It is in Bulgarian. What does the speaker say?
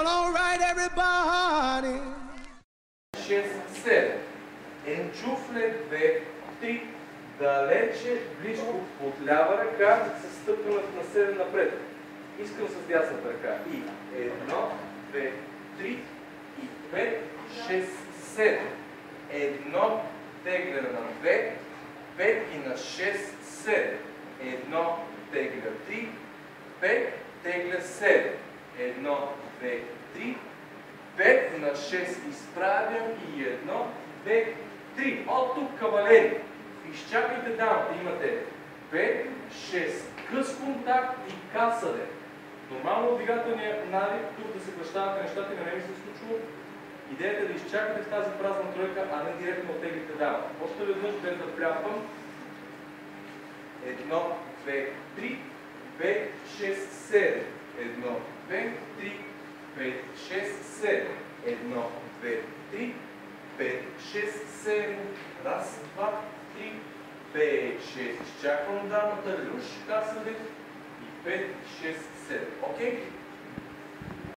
all right, everybody. 6, 7. Енчуфле 2, 3. Далече, близко под лява ръка, с стъпването на 7 напред. Искам с дясната ръка. И 1, 2, 3, и 5, 6, 7. 1, тегля на 2, 5 и на 6, 7. 1, тегля 3, 5, тегля 7. 1, 2, 3, 5 на 6 изправям и 1, 2, 3. От тук, кавалери. Изчакайте дамата. Имате 5, 6, къс контакт и касаде. Нормално двигателният навик, тук да се връщавате нещата, не ми се случва. Идеята е да изчакате в тази празна тройка, а не директно оттеглите дамата. Още веднъж, без да вляпвам. 1, 2, 3, 5, 6, 7. 1, 2, 3, 5, 6, 7. 1, 2, 3, 5, 6, 7. Раз, два, 3, 5, 6. Изчаквам дамата, люш, касаде и 5, 6, 7. Окей?